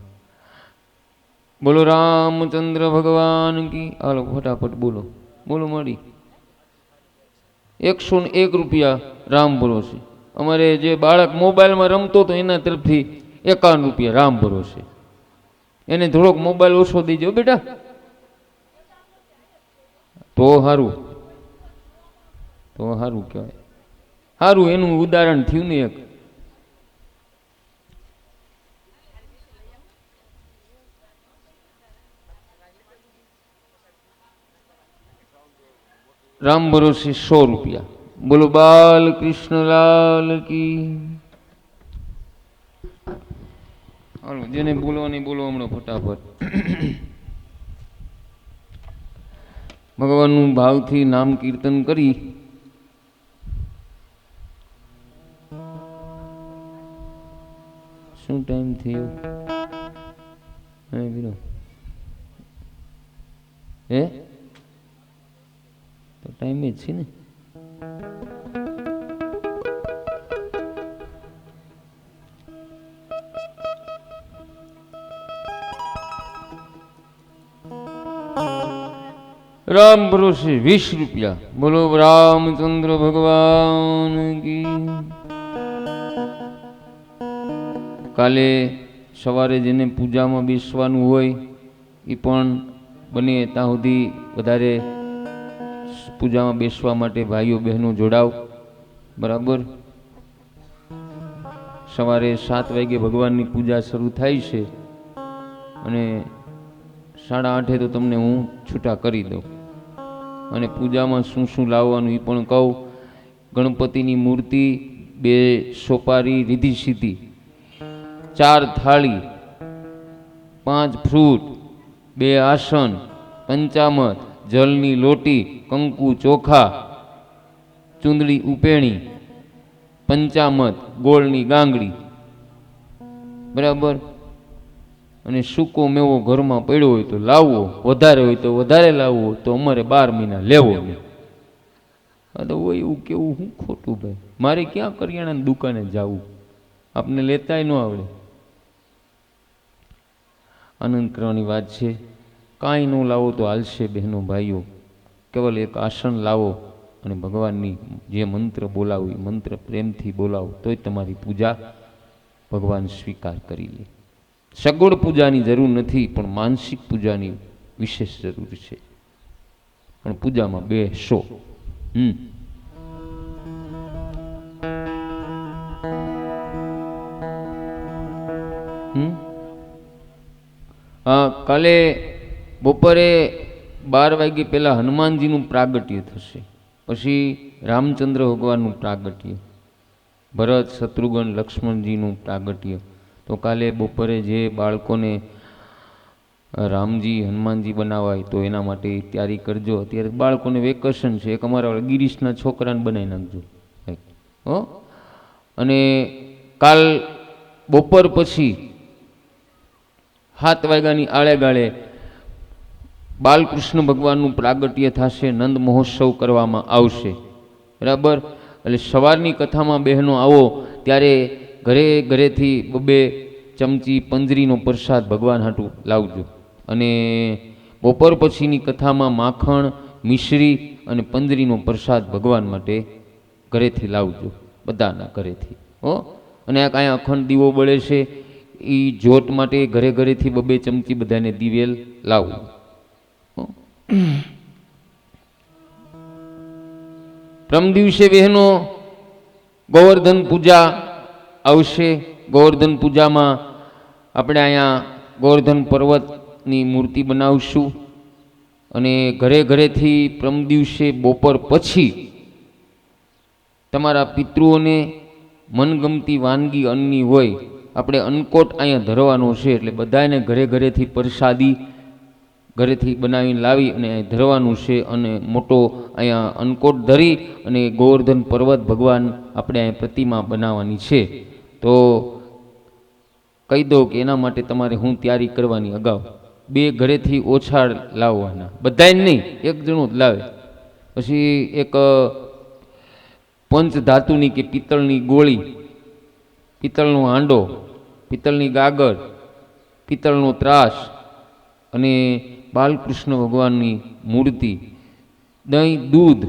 બોલો રામચંદ્ર ભગવાન કી. હાલો ફટાફટ બોલો. બોલો મળી 101 રામ ભરોસે. અમારે જે બાળક મોબાઈલમાં રમતો હતો એના તરફથી 51 રામ ભરોસે. એને થોડોક મોબાઈલ ઓછો દેજો બેટા, તો સારું. તો સારું કહેવાય. સારું, એનું ઉદાહરણ થયું ને એક. રામ ભરોસે ₹100. બોલો બાલકૃષ્ણલાલ કી. હાલો, જેને બોલવાની બોલો હમણાં ફટાફટ. ભગવાનનું ભાવથી નામ કીર્તન કરી શું ટાઈમ થયો? હે તો ટાઈમ જ છે ને. રામ ભરોસે ₹20. બોલો રામચંદ્ર ભગવાન કી. કાલે સવારે જેને પૂજામાં બેસવાનું હોય એ પણ બને ત્યાં સુધી વધારે પૂજામાં બેસવા માટે ભાઈઓ બહેનો જોડાવ. બરાબર. સવારે 7 વાગે ભગવાનની પૂજા શરૂ થાય છે અને 8:30 તો તમને હું છૂટા કરી દઉં. અને પૂજામાં શું શું લાવવાનું એ પણ કહું. ગણપતિની મૂર્તિ, 2 સોપારી રીધી સીધી, 4 થાળી, 5 ફ્રૂટ, 2 આસન, પંચામત, જલની લોટી, કંકુ ચોખા, ચૂંદડી ઉપેણી, પંચામત, ગોળની ગાંગડી. બરાબર. અને સૂકો મેવો ઘરમાં પડ્યો હોય તો લાવવો, વધારે હોય તો વધારે લાવવો, તો અમારે 12 મહિના લેવો. તો હોય એવું કેવું શું ખોટું ભાઈ? મારે ક્યાં કરિયાણાની દુકાને જવું? આપને લેતાય ન આવડે. આનંદ કરવાની વાત છે. કાંઈ ન લાવો તો હાલશે બહેનો ભાઈઓ. કેવલ એક આસન લાવો અને ભગવાનની જે મંત્ર બોલાવો એ મંત્ર પ્રેમથી બોલાવો, તોય તમારી પૂજા ભગવાન સ્વીકાર કરી લે. સગવડ પૂજાની જરૂર નથી, પણ માનસિક પૂજાની વિશેષ જરૂર છે. પણ પૂજામાં બેસો. કાલે બપોરે 12 વાગે પહેલાં હનુમાનજીનું પ્રાગટ્ય થશે, પછી રામચંદ્ર ભગવાનનું પ્રાગટ્ય, ભરત શત્રુઘ્ન લક્ષ્મણજીનું પ્રાગટ્ય. તો કાલે બપોરે જે બાળકોને રામજી હનુમાનજી બનાવાય તો એના માટે તૈયારી કરજો. અત્યારે બાળકોને વેકેશન છે, એક અમારા ગિરીશના છોકરાને બનાવી નાખજો હો. અને કાલ બપોર પછી 7 વાગ્યાની આળેગાળે બાલકૃષ્ણ ભગવાનનું પ્રાગટ્ય થશે, નંદ મહોત્સવ કરવામાં આવશે, બરાબર. એટલે સવારની કથામાં બહેનો આવો ત્યારે ઘરે ઘરેથી 2 ચમચી પંજરીનો પ્રસાદ ભગવાન હાટું લાવજો. અને બપોર પછીની કથામાં માખણ, મિશ્રી અને પંજરીનો પ્રસાદ ભગવાન માટે ઘરેથી લાવજો, બધાના ઘરેથી હો. અને આ કાંઈ અખંડ દીવો બળે છે એ જ્યોત માટે ઘરે ઘરેથી 2 ચમચી બધાને દિવેલ લાવવું. પ્રમ દિવસે બહેનો ગોવર્ધન પૂજા આવશે. ગોવર્ધન પૂજામાં આપણે અહીંયા ગોવર્ધન પર્વતની મૂર્તિ બનાવશું. અને ઘરે ઘરેથી પ્રમ દિવસે બપોર પછી તમારા પિતૃઓને મનગમતી વાનગી અન્નની હોય આપણે અન્નકોટ અહીંયા ધરવાનો છે. એટલે બધાને ઘરે ઘરેથી પ્રસાદી ઘરેથી બનાવીને લાવી અને અહીં ધરવાનું છે. અને મોટો અહીંયા અન્નકોટ ધરી અને ગોવર્ધન પર્વત ભગવાન આપણે અહીં પ્રતિમા બનાવવાની છે. તો કહી દો કે એના માટે તમારે હું તૈયારી કરવાની. અગાઉ 2 ઘરેથી ઓછા લાવવાના, બધાને નહીં, એક જણો જ લાવે. પછી એક પંચ ધાતુની કે પિત્તળની ગોળી, પિત્તળનો હાંડો, પિત્તળની ગાગર, પિત્તળનો ત્રાસ અને બાલકૃષ્ણ ભગવાનની મૂર્તિ, દહીં, દૂધ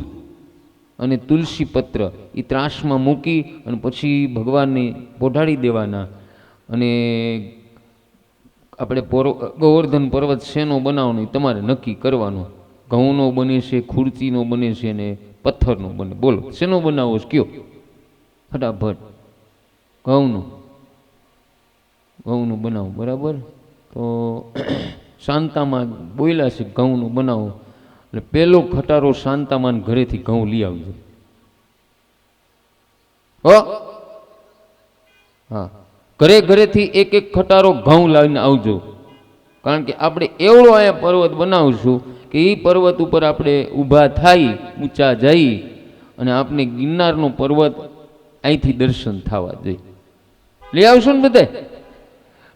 અને તુલસી પત્ર એ ત્રાસમાં મૂકી અને પછી ભગવાનને પોઢાડી દેવાના. અને આપણે ગોવર્ધન પર્વત શેનો બનાવવાનો તમારે નક્કી કરવાનો. ઘઉંનો બને છે, ખુરચીનો બને છે ને પથ્થરનો બને. બોલો શેનો બનાવો છે કયો ફટાફટ. ઘઉંનું બનાવો, બરાબર. તો શાંતામાં બોલ્યા છે ઘઉંનું બનાવો, એટલે પેલો ખટારો શાંતામાન ઘરેથી ઘઉં લઈ આવજો હો. હા, ઘરે ઘરેથી એક ખટારો ઘઉં લાવીને આવજો. કારણ કે આપણે એવડો અહીંયા પર્વત બનાવશું કે એ પર્વત ઉપર આપણે ઊભા થઈ ઊંચા જઈ અને આપણે ગિરનારનો પર્વત અહીંથી દર્શન થવા જોઈએ. લઈ આવશું ને બધે,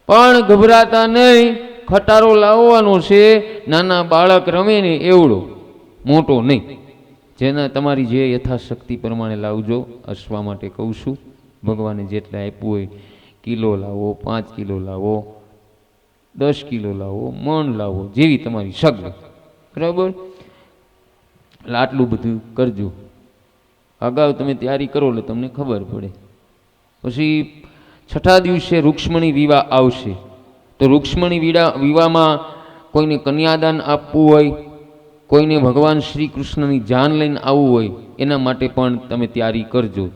પણ ગભરાતા નહીં. ખટારો લાવવાનો છે, નાના બાળક રમે ને એવડો, મોટો નહીં. જેના તમારી જે યથાશક્તિ પ્રમાણે લાવજો. અસવા માટે કહું છું, ભગવાને જેટલા આપ્યું હોય, કિલો લાવો, 5 કિલો લાવો, 10 કિલો લાવો, મણ લાવો, જેવી તમારી સગવડ, બરાબર. એટલે આટલું બધું કરજો. અગાઉ તમે તૈયારી કરો એટલે તમને ખબર પડે. પછી 6ઠા દિવસે રૂક્ષ્મણી વિવાહ આવશે. તો રૂક્ષ્મણી વિવાહમાં કોઈને કન્યાદાન આપવું હોય, કોઈને ભગવાન શ્રી કૃષ્ણની જાન લઈને આવવું હોય, એના માટે પણ તમે તૈયારી કરજો.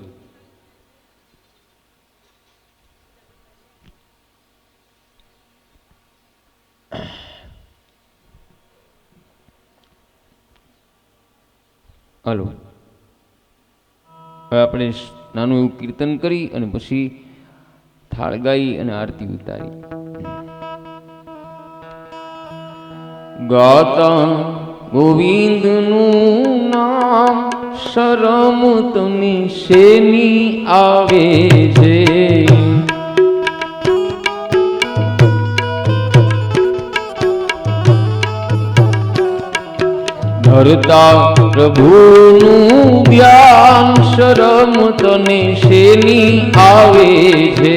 હાલો, હવે આપણે નાનું એવું કીર્તન કરી અને પછી થાળ ગાઈ અને આરતી ઉતારી. ગાતા ગોવિંદનું નામ શરમ તને શેની આવે છે. ધરતા પ્રભુનું ધ્યાન શરમ તને શેની આવે છે.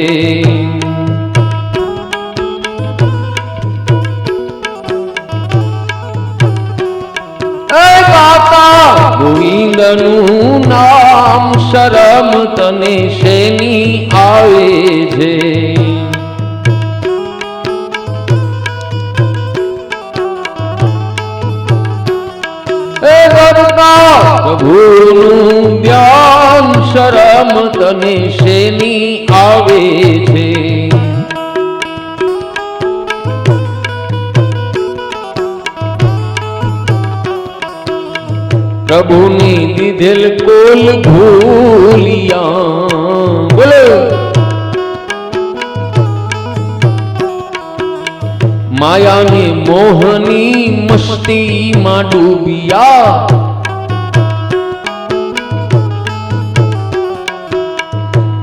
ગોવિંદનું નામ શરમ તને શેની આવે છે. પ્રભુનું ધ્યાન શરમ તને શેની આવે છે. પ્રભુની દીધેલ કોલ ભૂલિયા બોલો માયાની મોહની મસ્તીમાં ડૂબિયા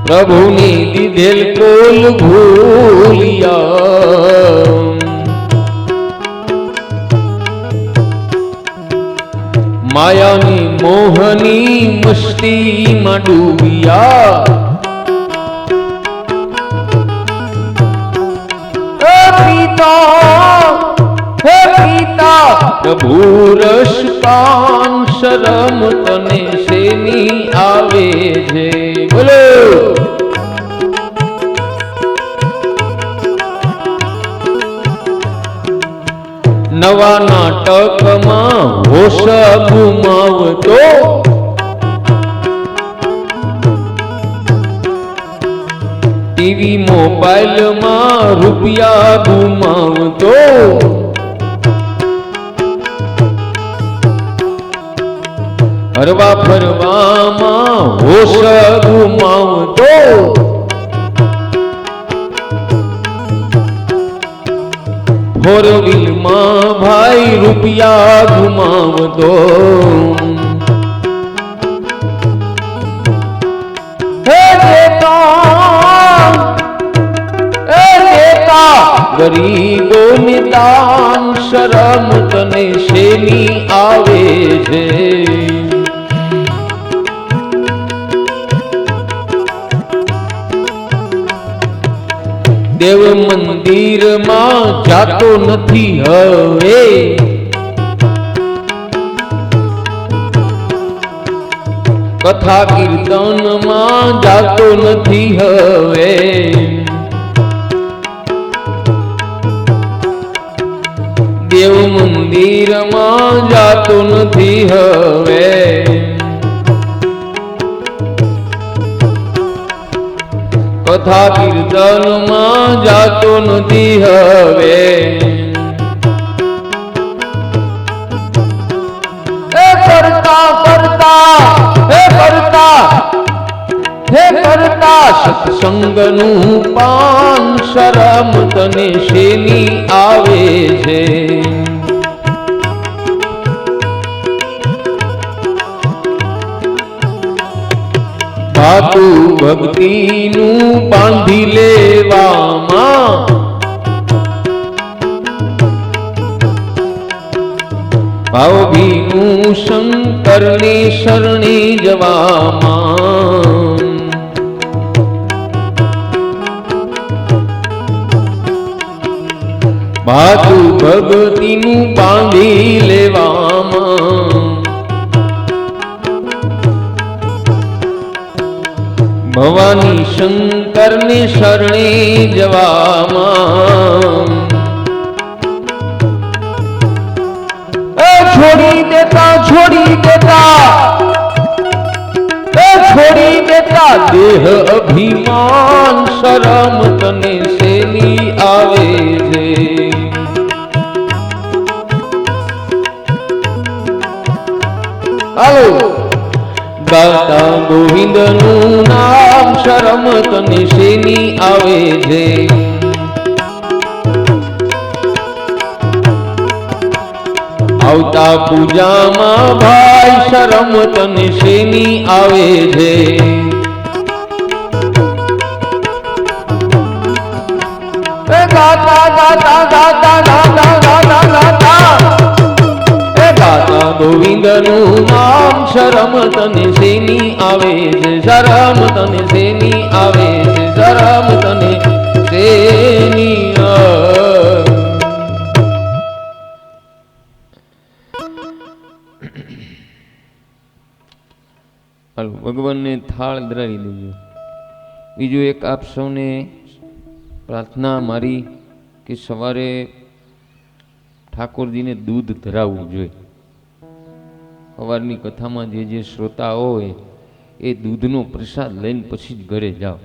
પ્રભુની દીધેલ કોલ ભૂલિયા માયાની મોહની મસ્તીમાં ડૂબિયા પ્રભુ રસ પાન શરમ તને શેની આવે છે બોલો નવા નાટકમાં હોશ ગુમાવતો ટીવી મોબાઈલમાં રૂપિયા ગુમાવતો હરવા ફરવામાં હોશ ગુમાવતો ફોર વ્હીલમાં ભાઈ રૂપિયા ગુમાવતો ગરીબોને દાન શરમ તને શેની આવે છે દેવ મંદિરમાં જાતો નથી હવે કથા કીર્તનમાં જાતો નથી હવે દેવ મંદિરમાં જાતો નથી હવે કથા કીર્તનમાં જાતો નથી હવે કરતા સત્સંગનું પાન શરમ તને શેની આવે છે ભાતુ ભક્તિનું બાંધી લેવામાં ભાવભીનું શંકરની શરણી જવામાં ભાતુ ભક્તિનું બાંધી લેવામાં ભવાની શંકરની શરણે જવામાં છોડી દેતા દેહ અભિમાન શરમ તને શેની આવે છે હાલો ગાતા ગોવિંદનું નામ શરમ તને શેની આવે છે આવતા પૂજામાં ભાઈ શરમ તને શેની આવે છે ગાતા ગોવિંદનું નામ શરમ તને શેની આવે છે શરમ તને શેની આવે છે શરમ તને શેની ભગવાનને થાળ ધરાવી દેજો બીજું એક આપ સૌને પ્રાર્થના મારી કે સવારે ઠાકોરજીને દૂધ ધરાવવું જોઈએ સવારની કથામાં જે શ્રોતા હોય એ દૂધનો પ્રસાદ લઈને પછી જ ઘરે જાઓ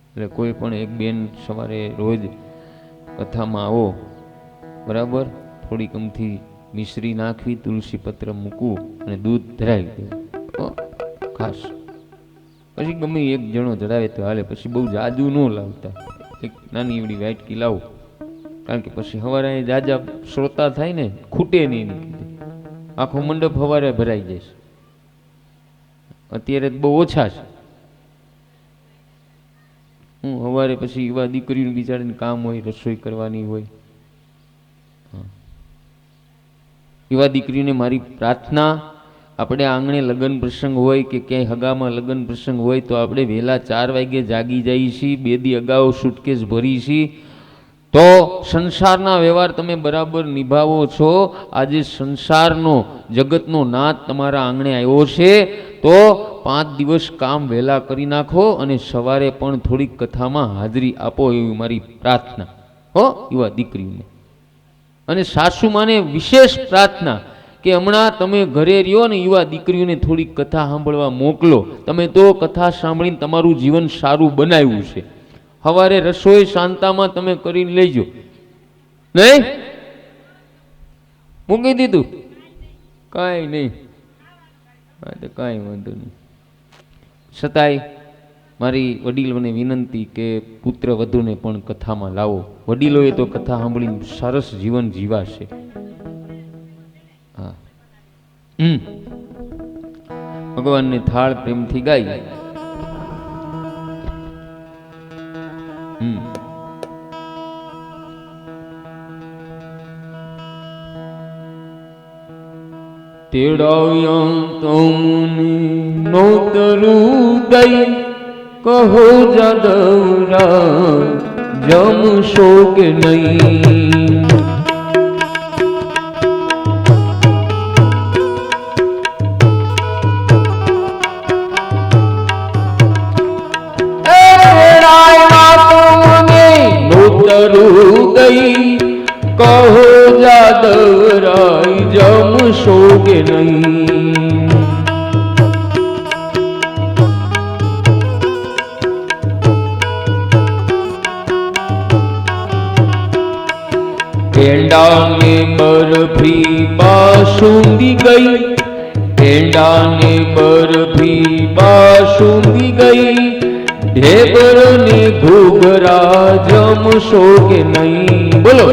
એટલે કોઈ પણ એક બેન સવારે રોજ કથામાં આવો બરાબર થોડીક અમથી મિશ્રી નાખવી, તુલસી પત્ર મૂકવું અને દૂધ ધરાવી દેવું ખાસ. પછી ગમે એક જણો ધરાવે તો હાલે, પછી બહુ જાજુ ન લાવતા, એક નાની એવડી વાટકી લાવો, કારણ કે પછી સવારે જાજા શ્રોતા થાય ને, ખૂટે નહીં, આખો મંડપ સવારે ભરાઈ જશે. અત્યારે બહુ ઓછા છે. હું સવારે પછી એવા દીકરીનું બિચારીને કામ હોય, રસોઈ કરવાની હોય, એવા દીકરીને મારી પ્રાર્થના, આપણે આંગણે લગ્ન પ્રસંગ હોય કે ક્યાંય હગામાં લગ્ન પ્રસંગ હોય તો આપણે વહેલા 4 વાગે જાગી જઈએ છીએ, 2 દી અગાઉ સુટકેસ ભરી છીએ, તો સંસારના વ્યવહાર તમે બરાબર નિભાવો છો. આજે સંસારનો જગતનો નાથ તમારા આંગણે આવ્યો છે તો 5 દિવસ કામ વહેલા કરી નાખો અને સવારે પણ થોડીક કથામાં હાજરી આપો, એવી મારી પ્રાર્થના હો એવા દીકરીને. અને સાસુમાને વિશેષ પ્રાર્થના કે હમણાં તમે ઘરે રહ્યો ને, યુવા દીકરીઓને થોડીક કથા સાંભળવા મોકલો. તમે તો કથા સાંભળીને તમારું જીવન સારું બનાવ્યું છે. સવારે રસોઈ શાંતામાં તમે કરીને લેજો. નહીં મૂકી દીધું? કાંઈ નહીં, હા તો કાંઈ વાંધો નહીં. છતાંય મારી વડીલોને વિનંતી કે પુત્ર વધુને પણ કથામાં લાવો. વડીલોએ તો કથા સાંભળીને સરસ જીવન જીવાશે. હા, ભગવાનને થાળ પ્રેમથી ગાય. તેડાવ્યા તમને નોતરું દઈ, કહો જાદવરા જમશો કે નહીં. નોતરું દઈ, કહો જાદવરાય જમશો કે નહીં. પેંડાને બરફી બાસુંદી ગઈ, પેંડાને બરફી બાસુંદી ગઈ, ઢેબરને ઘૂઘરા જમશો કે નહીં. બોલો.